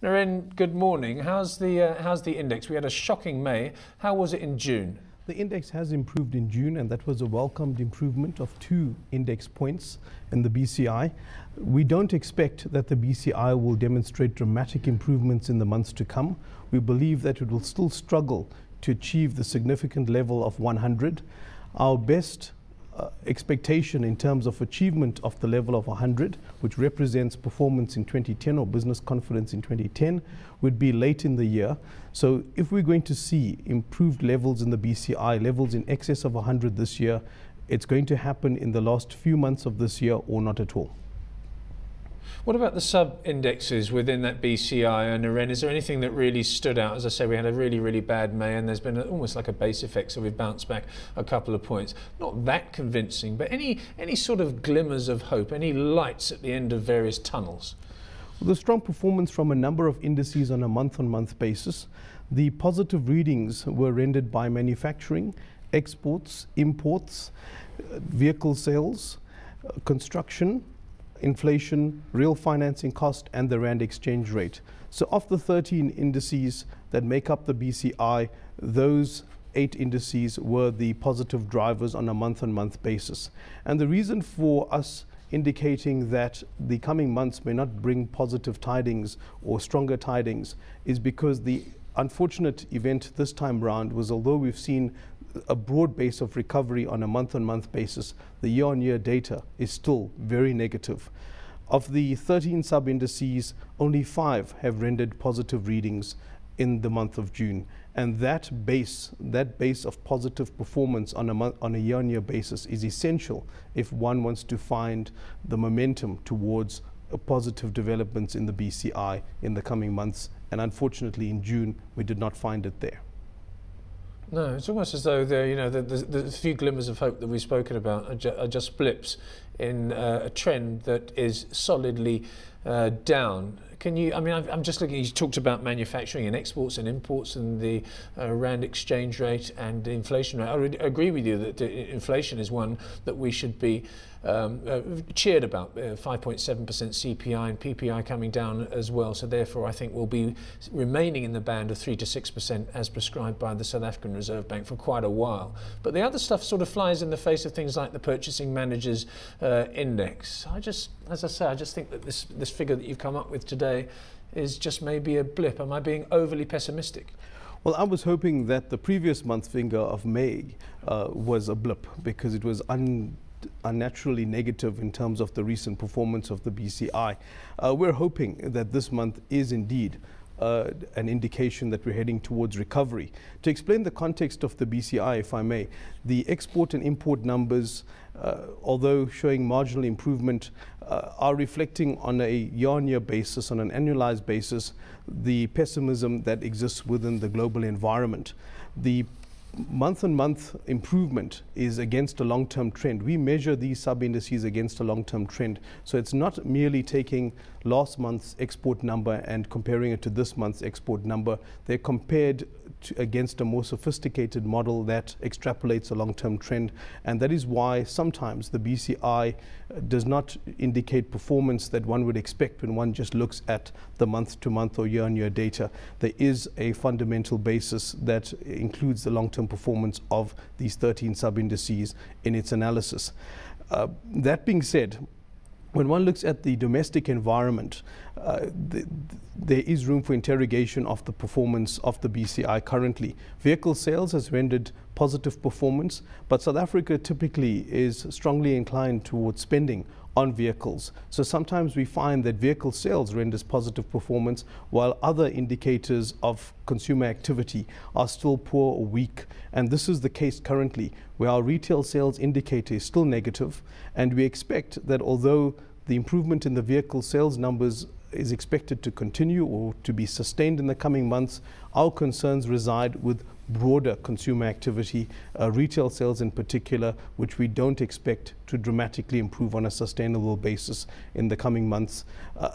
Neren, good morning. How's the index? We had a shocking May. How was it in June? The index has improved in June, and that was a welcomed improvement of 2 index points in the BCI. We don't expect that the BCI will demonstrate dramatic improvements in the months to come. We believe that it will still struggle to achieve the significant level of 100. Our best expectation in terms of achievement of the level of 100, which represents performance in 2010 or business confidence in 2010, would be late in the year. So if we're going to see improved levels in the BCI, levels in excess of 100 this year, it's going to happen in the last few months of this year or not at all. What about the sub-indexes within that BCI and Neren? Is there anything that really stood out? As I say, we had a really bad May, and there's been almost like a base effect, so we've bounced back a couple of points. Not that convincing, but any sort of glimmers of hope, any lights at the end of various tunnels? Well, the strong performance from a number of indices on a month-on-month basis. The positive readings were rendered by manufacturing, exports, imports, vehicle sales, construction, inflation, real financing cost, and the rand exchange rate. So of the 13 indices that make up the BCI, those 8 indices were the positive drivers on a month-on-month basis. And the reason for us indicating that the coming months may not bring positive tidings or stronger tidings is because the unfortunate event this time round was, although we've seen a broad base of recovery on a month-on-month basis, the year-on-year data is still very negative. Of the 13 sub-indices, only 5 have rendered positive readings in the month of June. And that base of positive performance on a year-on-year basis is essential if one wants to find the momentum towards positive developments in the BCI in the coming months. And unfortunately, in June, we did not find it there. No, it's almost as though the few glimmers of hope that we've spoken about are just blips in a trend that is solidly down. Can you, I mean, I'm just looking, you talked about manufacturing and exports and imports and the rand exchange rate and the inflation rate. I would agree with you that the inflation is one that we should be cheered about, 5.7% CPI and PPI coming down as well. So therefore, I think we'll be remaining in the band of 3 to 6% as prescribed by the South African Reserve Bank for quite a while. But the other stuff sort of flies in the face of things like the Purchasing Managers Index. As I say, I just think that this figure that you've come up with today is just maybe a blip. Am I being overly pessimistic? Well, I was hoping that the previous month figure of May was a blip because it was unnaturally negative in terms of the recent performance of the BCI. We're hoping that this month is indeed an indication that we're heading towards recovery. To explain the context of the BCI, if I may, the export and import numbers, although showing marginal improvement, are reflecting on a year-on-year basis, on an annualized basis, the pessimism that exists within the global environment. The month-on-month improvement is against a long-term trend. We measure these sub-indices against a long-term trend. So it's not merely taking last month's export number and comparing it to this month's export number. They're compared against a more sophisticated model that extrapolates a long-term trend. And that is why sometimes the BCI does not indicate performance that one would expect when one just looks at the month-to-month or year-on-year data. There is a fundamental basis that includes the long-term performance of these 13 sub-indices in its analysis. That being said, when one looks at the domestic environment, there is room for interrogation of the performance of the BCI currently. Vehicle sales has rendered positive performance, but South Africa typically is strongly inclined towards spending on vehicles. So sometimes we find that vehicle sales renders positive performance while other indicators of consumer activity are still poor or weak. And this is the case currently, where our retail sales indicator is still negative, and we expect that although the improvement in the vehicle sales numbers is expected to continue or to be sustained in the coming months, our concerns reside with broader consumer activity, retail sales in particular, which we don't expect to dramatically improve on a sustainable basis in the coming months.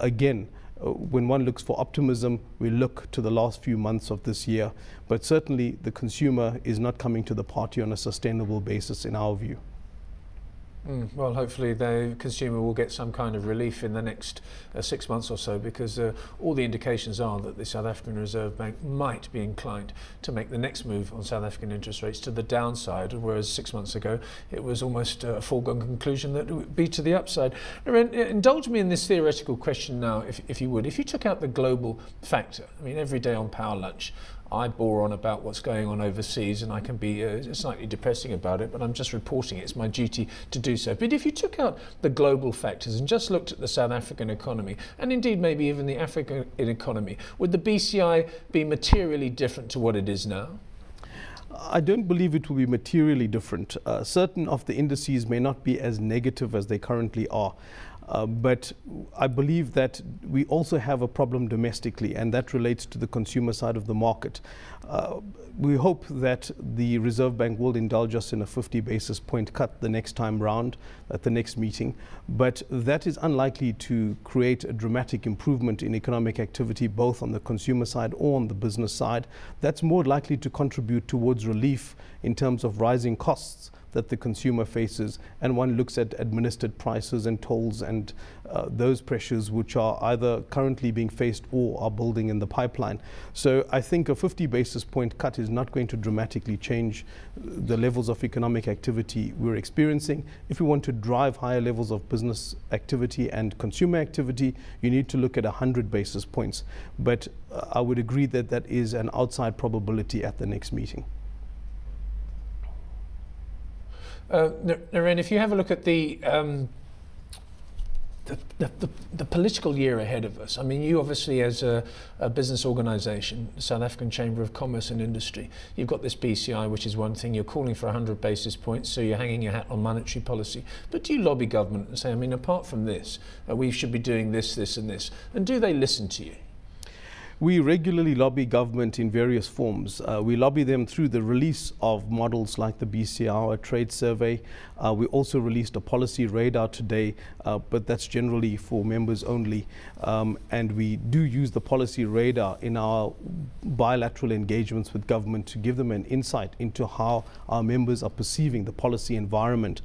Again, when one looks for optimism, we look to the last few months of this year, but certainly the consumer is not coming to the party on a sustainable basis in our view. Well, hopefully the consumer will get some kind of relief in the next 6 months or so, because all the indications are that the South African Reserve Bank might be inclined to make the next move on South African interest rates to the downside, whereas 6 months ago it was almost a foregone conclusion that it would be to the upside. Indulge me in this theoretical question now, if you would. If you took out the global factor, I mean, every day on Power Lunch, I bore on about what's going on overseas, and I can be slightly depressing about it, but I'm just reporting it. It's my duty to do so. But if you took out the global factors and just looked at the South African economy, and indeed maybe even the African economy, would the BCI be materially different to what it is now? I don't believe it will be materially different. Certain of the indices may not be as negative as they currently are. But I believe that we also have a problem domestically, and that relates to the consumer side of the market. We hope that the Reserve Bank will indulge us in a 50 basis point cut the next time round at the next meeting, but that is unlikely to create a dramatic improvement in economic activity, both on the consumer side or on the business side. That's more likely to contribute towards relief in terms of rising costs that the consumer faces, and one looks at administered prices and tolls and those pressures which are either currently being faced or are building in the pipeline. So I think a 50 basis point cut is not going to dramatically change the levels of economic activity we're experiencing. If we want to drive higher levels of business activity and consumer activity, you need to look at 100 basis points. But I would agree that that is an outside probability at the next meeting. Neren, if you have a look at the political year ahead of us, I mean, you obviously as a business organisation, the South African Chamber of Commerce and Industry, you've got this BCI, which is one thing, you're calling for 100 basis points, so you're hanging your hat on monetary policy. But do you lobby government and say, I mean, apart from this, we should be doing this, this and this, and do they listen to you? We regularly lobby government in various forms. We lobby them through the release of models like the BCI trade survey. We also released a policy radar today, but that's generally for members only. And we do use the policy radar in our bilateral engagements with government to give them an insight into how our members are perceiving the policy environment.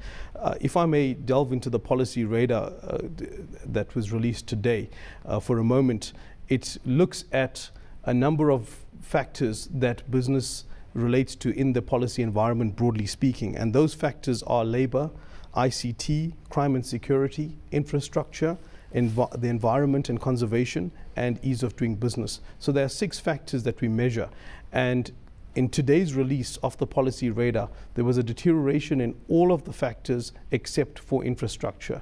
If I may delve into the policy radar that was released today for a moment, it looks at a number of factors that business relates to in the policy environment, broadly speaking. And those factors are labor, ICT, crime and security, infrastructure, the environment and conservation, and ease of doing business. So there are 6 factors that we measure. And in today's release of the policy radar, there was a deterioration in all of the factors except for infrastructure.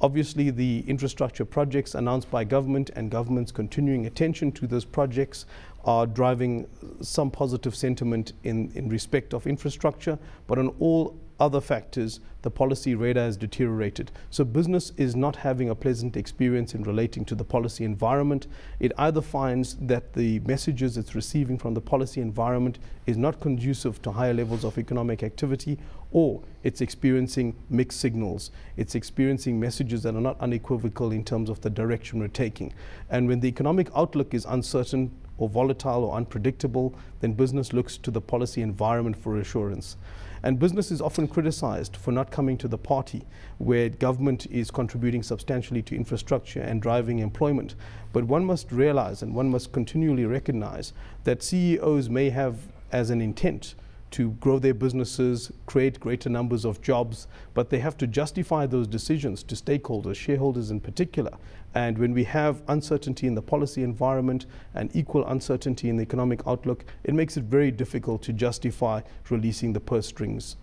Obviously, the infrastructure projects announced by government and government's continuing attention to those projects are driving some positive sentiment in respect of infrastructure, but on all other factors, the policy radar has deteriorated. So business is not having a pleasant experience in relating to the policy environment. It either finds that the messages it's receiving from the policy environment is not conducive to higher levels of economic activity, or it's experiencing mixed signals. It's experiencing messages that are not unequivocal in terms of the direction we're taking. And when the economic outlook is uncertain or volatile or unpredictable, then business looks to the policy environment for assurance. And business is often criticized for not coming to the party where government is contributing substantially to infrastructure and driving employment. But one must realize, and one must continually recognize, that CEOs may have as an intent to grow their businesses, create greater numbers of jobs, but they have to justify those decisions to stakeholders, shareholders in particular. And when we have uncertainty in the policy environment and equal uncertainty in the economic outlook, it makes it very difficult to justify releasing the purse strings.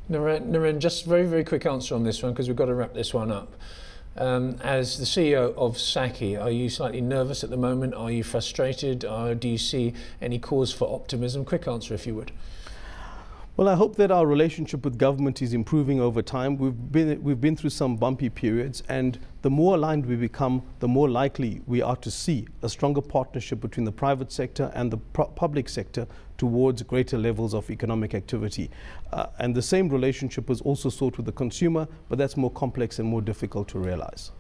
Neren, just very, very quick answer on this one, because we've got to wrap this one up. As the CEO of Sacci, are you slightly nervous at the moment? Are you frustrated? Do you see any cause for optimism? Quick answer, if you would. Well, I hope that our relationship with government is improving over time. We've been through some bumpy periods, and the more aligned we become, the more likely we are to see a stronger partnership between the private sector and the public sector towards greater levels of economic activity. And the same relationship was also sought with the consumer, but that's more complex and more difficult to realize.